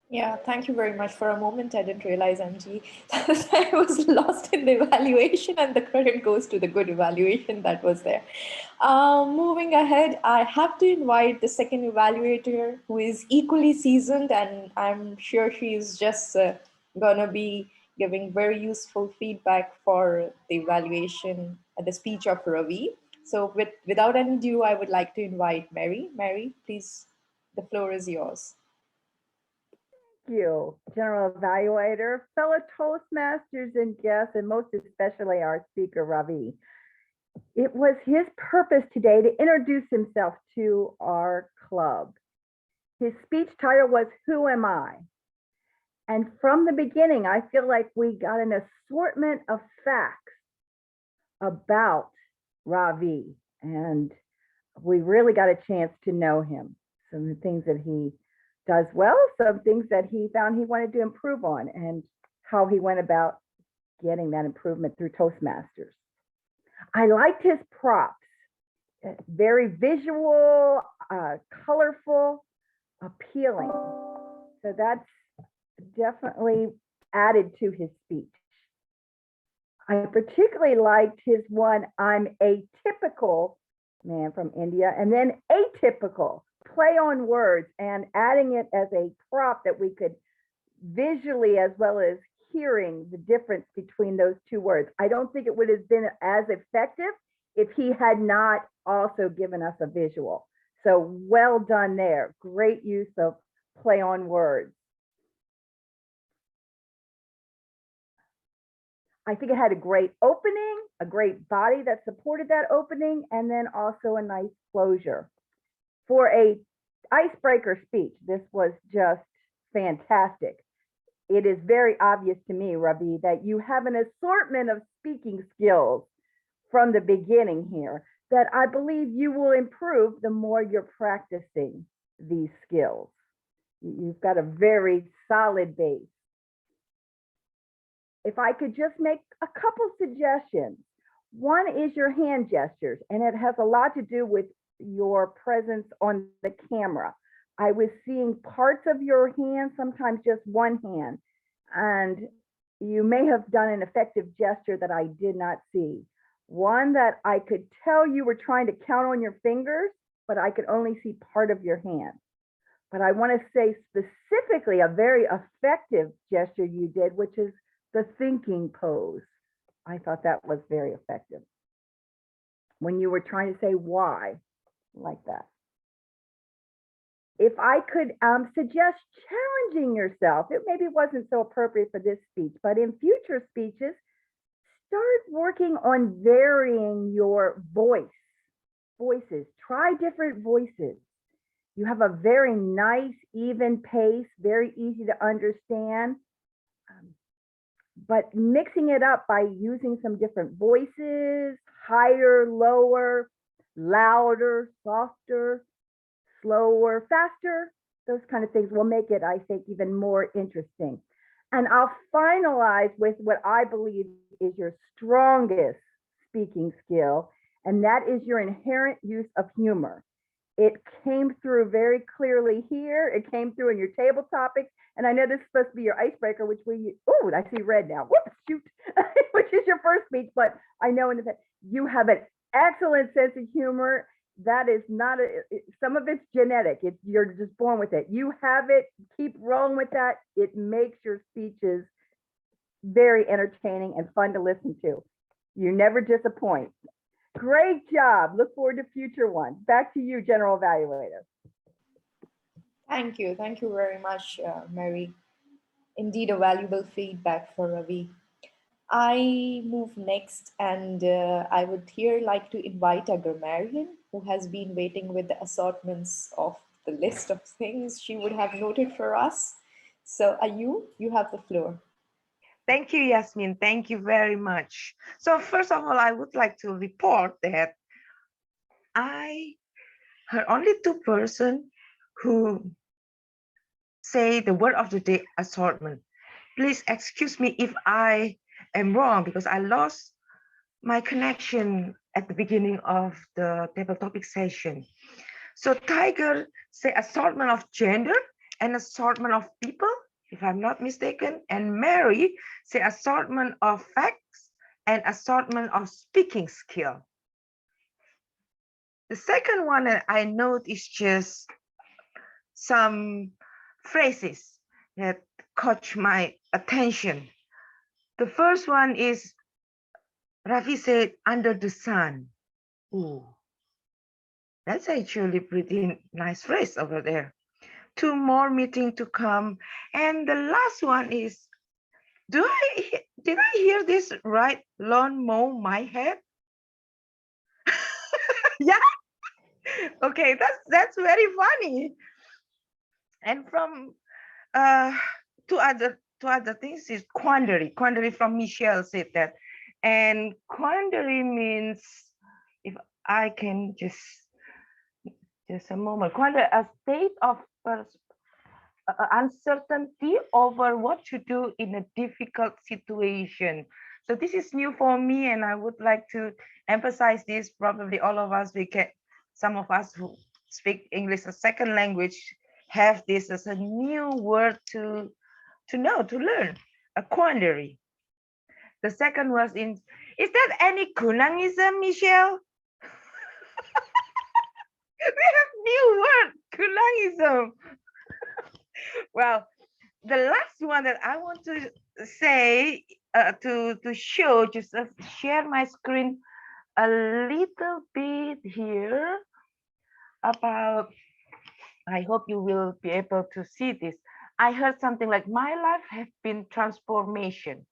Yeah, thank you very much. For a moment, I didn't realize, MG, that I was lost in the evaluation, and the credit goes to the good evaluation that was there. Moving ahead, I have to invite the second evaluator, who is equally seasoned, and I'm sure she is just gonna be giving very useful feedback for the evaluation and the speech of Ravi. So without any ado, I would like to invite Mary. Mary, please, the floor is yours. You, General Evaluator, fellow Toastmasters and guests, and most especially our speaker, Ravi. It was his purpose today to introduce himself to our club. His speech title was, Who Am I? And from the beginning, I feel like we got an assortment of facts about Ravi, and we really got a chance to know him. Some of the things that he does well, some things that he found he wanted to improve on, and how he went about getting that improvement through Toastmasters. I liked his props, very visual, colorful, appealing. So that's definitely added to his speech. I particularly liked his one, I'm a typical man from India, and then atypical, play on words, and adding it as a prop that we could visually as well as hearing the difference between those two words. I don't think it would have been as effective if he had not also given us a visual. So well done there. Great use of play on words. I think it had a great opening, a great body that supported that opening, and then also a nice closure. For a icebreaker speech, this was just fantastic. It is very obvious to me, Ravi, that you have an assortment of speaking skills from the beginning here that I believe you will improve the more you're practicing these skills. You've got a very solid base. If I could just make a couple suggestions. One is your hand gestures, and it has a lot to do with your presence on the camera. I was seeing parts of your hand, sometimes just one hand, and you may have done an effective gesture that I did not see. One that I could tell you were trying to count on your fingers, but I could only see part of your hand. But I want to say specifically a very effective gesture you did, which is the thinking pose. I thought that was very effective. When you were trying to say why, like that. If I could suggest challenging yourself, it maybe wasn't so appropriate for this speech, but in future speeches, start working on varying your voices. Try different voices. You have a very nice, even pace, very easy to understand. But mixing it up by using some different voices, higher, lower, louder, softer, slower, faster, those kind of things will make it, I think, even more interesting. And I'll finalize with what I believe is your strongest speaking skill, and that is your inherent use of humor. It came through very clearly here. It came through in your table topics. And I know this is supposed to be your icebreaker, which I see red now. Whoops, shoot, which is your first speech. But I know in the you have an excellent sense of humor. That is not some of it's genetic. You're just born with it. You have it. Keep rolling with that. It makes your speeches very entertaining and fun to listen to. You never disappoint. Great job. Look forward to future ones. Back to you, General Evaluator. Thank you. Thank you very much, Mary. Indeed, a valuable feedback for Ravi. I move next, and I would here like to invite a grammarian who has been waiting with the assortments of the list of things she would have noted for us. So Ayu, you have the floor. Thank you, Yasmin. Thank you very much. So first of all, I would like to report that I heard only 2 persons who say the word of the day assortment. Please excuse me if I am wrong because I lost my connection at the beginning of the table topic session. So Tiger say assortment of gender and assortment of people, if I'm not mistaken, and Mary say assortment of facts and assortment of speaking skill. The second one that I note is just some phrases that caught my attention. The first one is Ravi said under the sun. Ooh, that's actually pretty nice phrase over there. 2 more meetings to come. And the last one is, did I hear this right? Lawn mow my head? Yeah. Okay, that's very funny. And from 2 other things is quandary. Quandary from Michelle said that. And quandary means, if I can just a moment, quandary, a state of uncertainty over what to do in a difficult situation. So this is new for me, and I would like to emphasize this. Probably all of us, some of us who speak English as second language have this as a new word to know, to learn, a quandary. The second was is that any Kunangism, Michelle? We have new word, Kunangism. Well, the last one that I want to say, to show, just share my screen a little bit here about, I hope you will be able to see this. I heard something like, my life has been transformation.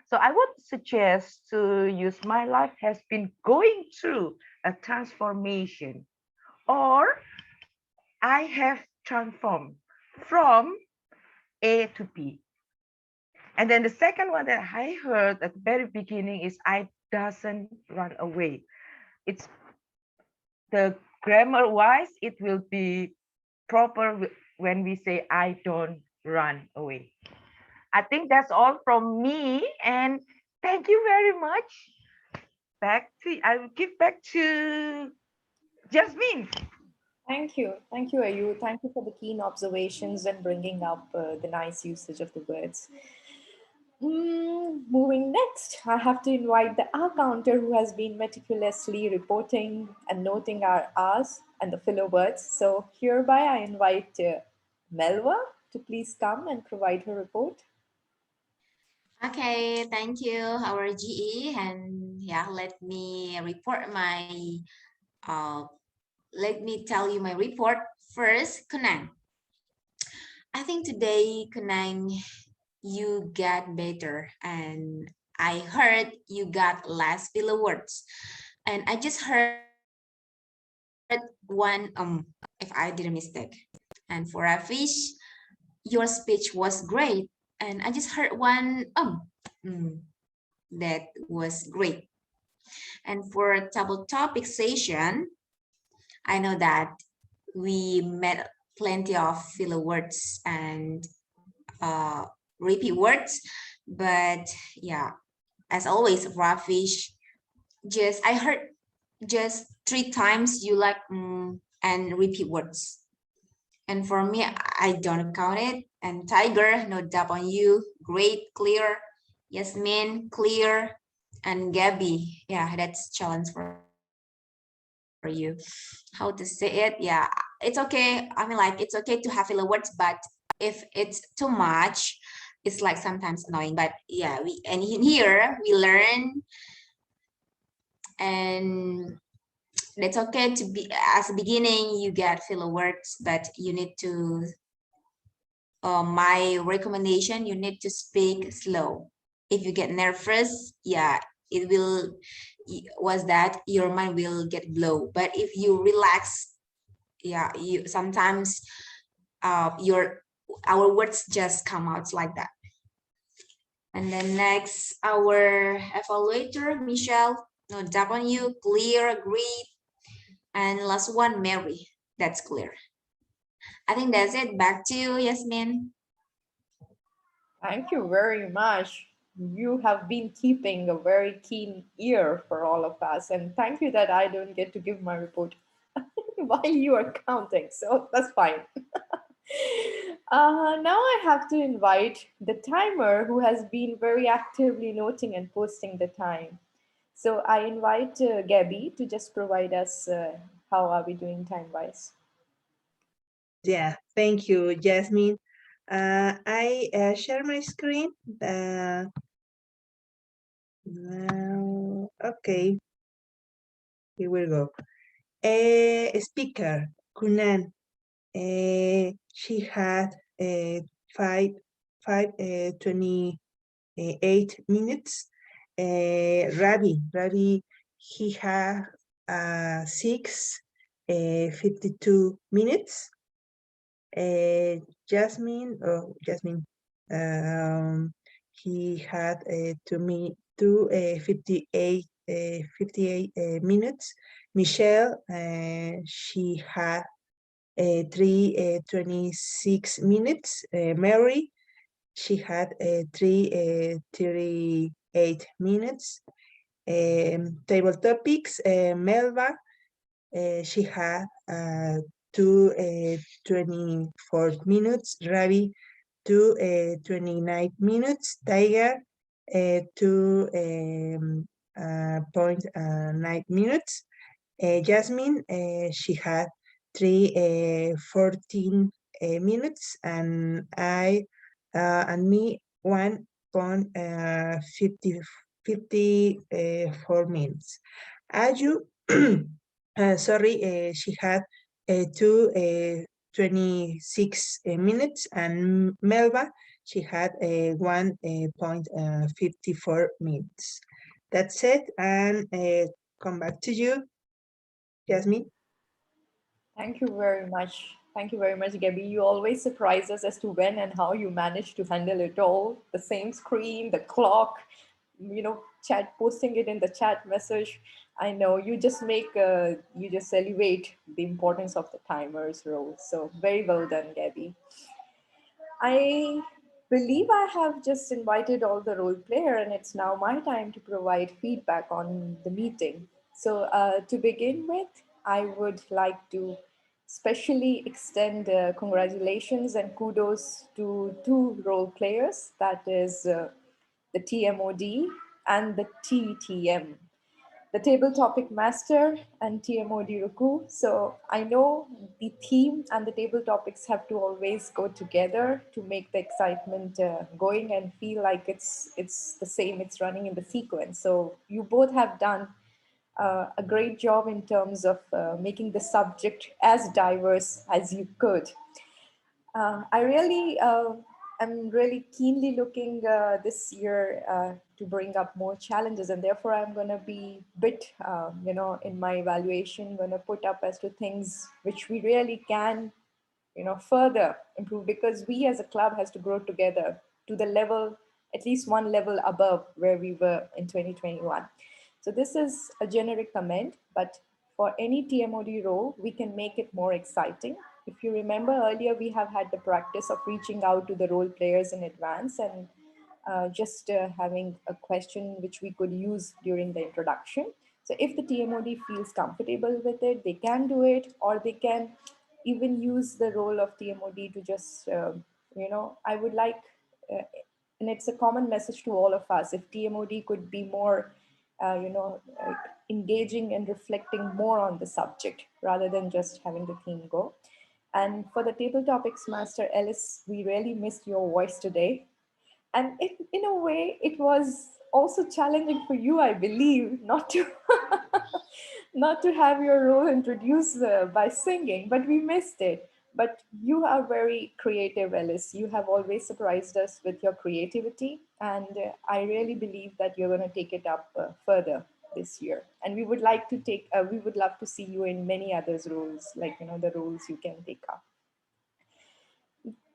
So I would suggest to use my life has been going through a transformation, or I have transformed from A to B. And then the second one that I heard at the very beginning is I doesn't run away. It's the grammar wise, it will be proper when we say I don't run away. I think that's all from me, and thank you very much. I will give back to Jasmine. Thank you, Ayu. Thank you for the keen observations and bringing up the nice usage of the words. Moving next, I have to invite the R counter who has been meticulously reporting and noting our R's and the filler words. So hereby I invite Melva to please come and provide her report. Okay, thank you, our GE. And yeah, uh, let me tell you my report first. Kunang, I think today, Kunang, you got better, and I heard you got less filler words, and I just heard one if I did a mistake. And for a fish, your speech was great, and I just heard one mm, that was great. And for a double topic session, I know that we met plenty of filler words and repeat words, but yeah, as always, Rafish, I heard just 3 times you like and repeat words. And for me, I don't count it. And Tiger, no doubt on you. Great, clear. Yasmin, clear. And Gabby, yeah, that's challenge for you. How to say it? Yeah, it's okay. I mean, like, it's okay to have filler words, but if it's too much, it's like sometimes annoying. But yeah, in here we learn, and it's okay to be as a beginning you get filler words, but you need to my recommendation, you need to speak slow. If you get nervous, yeah, it will was that your mind will get blow. But if you relax, yeah, you sometimes our words just come out like that. And then next, our evaluator, Michelle, no doubt on you, clear, agreed. And last one, Mary, that's clear. I think that's it. Back to you, Yasmin. Thank you very much. You have been keeping a very keen ear for all of us. And thank you that I don't get to give my report while you are counting. So that's fine. Now I have to invite the timer who has been very actively noting and posting the time. So I invite Gabby to just provide us how are we doing time-wise. Yeah, thank you, Jasmine. I share my screen. Now, okay, here we go. Speaker, Kunan. She had 28 minutes. Ravi, he had 52 minutes. Jasmine, he had 58 minutes. Michelle, she had 26 minutes. Mary, she had 38 minutes. Table topics, Melba, she had 24 minutes. Ravi, 29 minutes. Tiger, 2.9 minutes. Jasmine, she had 14 minutes, and I and me 1.54 minutes. Aju, sorry, she had 26 minutes, and Melba, she had 1.54 minutes. That's it, and come back to you, Jasmine. Thank you very much. Thank you very much, Gabby. You always surprise us as to when and how you manage to handle it all. The same screen, the clock, chat, posting it in the chat message. I know you just you just elevate the importance of the timer's role. So very well done, Gabby. I believe I have just invited all the role player, and it's now my time to provide feedback on the meeting. So to begin with, I would like to specially extend congratulations and kudos to two role players, that is the TMOD and the TTM. the table topic master and TMOD Ruku. So I know the theme and the table topics have to always go together to make the excitement going and feel like it's the same, it's running in the sequence. So you both have done a great job in terms of making the subject as diverse as you could. I really am really keenly looking this year to bring up more challenges, and therefore I'm going to be bit, in my evaluation, going to put up as to things which we really can, further improve, because we as a club has to grow together to the level, at least one level above where we were in 2021. So this is a generic comment, but for any TMOD role, we can make it more exciting. If you remember earlier, we have had the practice of reaching out to the role players in advance and just having a question which we could use during the introduction. So if the TMOD feels comfortable with it, they can do it, or they can even use the role of TMOD to just, I would like, and it's a common message to all of us, if TMOD could be more, engaging and reflecting more on the subject rather than just having the theme go. And for the table topics master, Ellis, we really missed your voice today. And in a way, it was also challenging for you, I believe, not to not to have your role introduced by singing, but we missed it. But you are very creative, Ellis. You have always surprised us with your creativity, and I really believe that you're going to take it up further this year. And we would like to we would love to see you in many others roles, like the roles you can take up.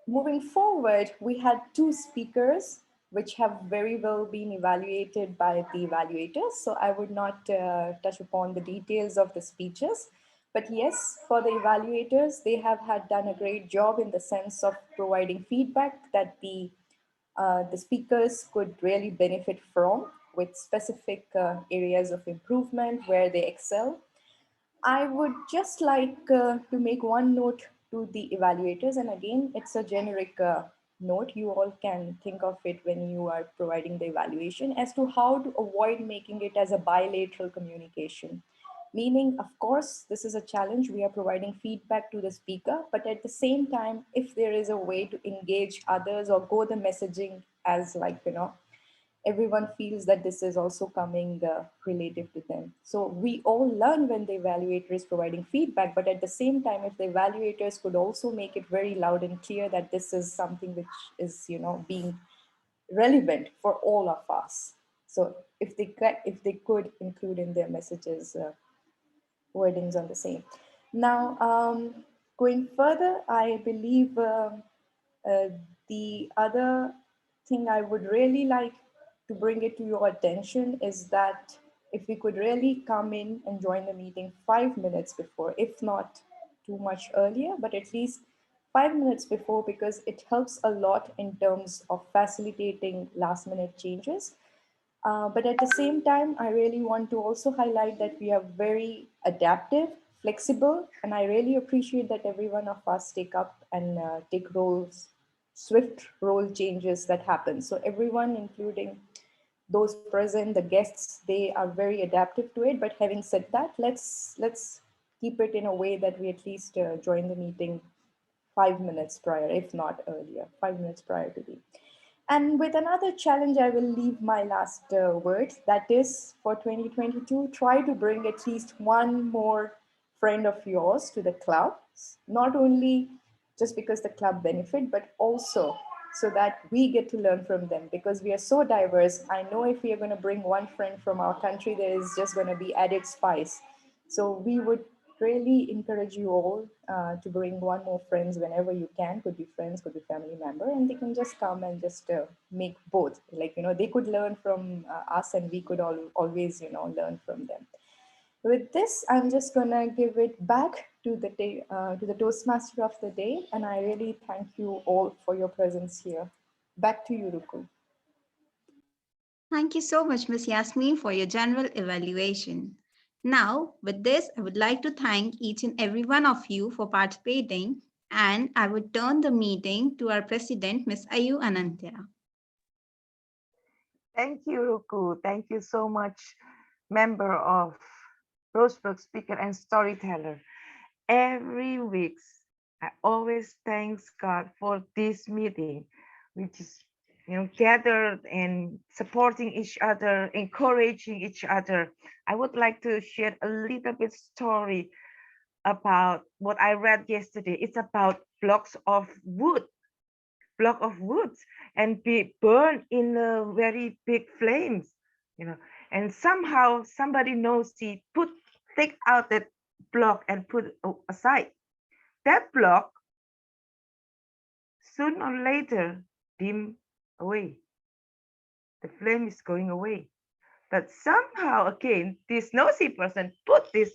Moving forward, we had two speakers which have very well been evaluated by the evaluators. So I would not touch upon the details of the speeches, but yes, for the evaluators, they have done a great job in the sense of providing feedback that the speakers could really benefit from, with specific areas of improvement where they excel. I would just like to make one note to the evaluators, and again, it's a generic note. You all can think of it when you are providing the evaluation, as to how to avoid making it as a bilateral communication. Meaning, of course, this is a challenge. We are providing feedback to the speaker, but at the same time, if there is a way to engage others or go the messaging as like, everyone feels that this is also coming relative to them. So we all learn when the evaluator is providing feedback, but at the same time, if the evaluators could also make it very loud and clear that this is something which is, being relevant for all of us. So if they could include in their messages wordings on the same. Now, going further, I believe the other thing I would really like to bring it to your attention is that if we could really come in and join the meeting 5 minutes before, if not too much earlier, but at least 5 minutes before, because it helps a lot in terms of facilitating last minute changes. But at the same time, I really want to also highlight that we are very adaptive, flexible, and I really appreciate that every one of us take up and take roles, swift role changes that happen. So everyone, including those present, the guests, they are very adaptive to it. But having said that, let's keep it in a way that we at least join the meeting 5 minutes prior, if not earlier, 5 minutes prior to the. And with another challenge, I will leave my last word. That is, for 2022, try to bring at least one more friend of yours to the club, not only just because the club benefit, but also so that we get to learn from them, because we are so diverse. I know if we are going to bring one friend from our country, there is just going to be added spice. So we would really encourage you all to bring one more friends whenever you can. Could be friends, could be family member, and they can just come and just make both. Like, they could learn from us, and we could always, learn from them. With this, I'm just gonna give it back to the Toastmaster of the day, and I really thank you all for your presence here. Back to you, Ruku. Thank you so much, Ms. Yasmin, for your general evaluation. Now, with this, I would like to thank each and every one of you for participating, and I would turn the meeting to our President, Ms. Ayu Anantya. Thank you, Ruku. Thank you so much member of Roseburg speaker and storyteller. Every week, I always thanks God for this meeting, which is gathered and supporting each other, encouraging each other. I would like to share a little bit story about what I read yesterday. It's about blocks of wood, and be burned in a very big flames, and somehow somebody knows he take out that block and put it aside. That block sooner or later dim away. The flame is going away. But somehow again, this nosy person put this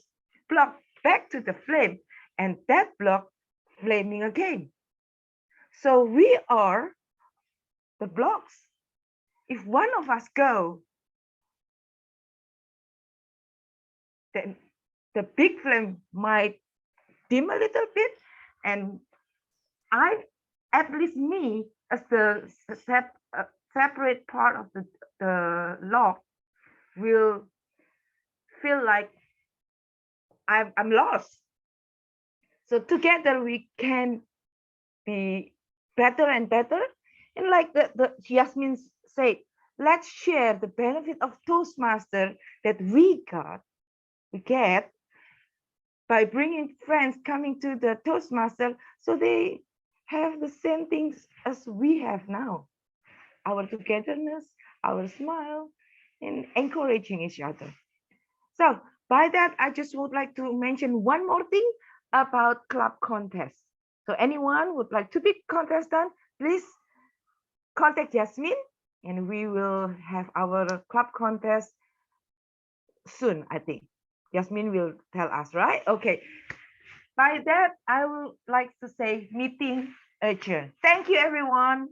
block back to the flame, and that block flaming again. So we are the blocks. If one of us go, then the big flame might dim a little bit, and at least me, as the separate part of the log, will feel like I'm lost. So together we can be better and better. And like the Yasmin said, let's share the benefit of Toastmaster that we get by bringing friends coming to the Toastmaster, so they have the same things as we have now. Our togetherness, our smile, and encouraging each other. So by that, I just would like to mention one more thing about club contest. So anyone would like to be contestant, please contact Yasmin, and we will have our club contest soon, I think. Yasmin will tell us, right? Okay. By that, I would like to say meeting adjourned. Thank you, everyone.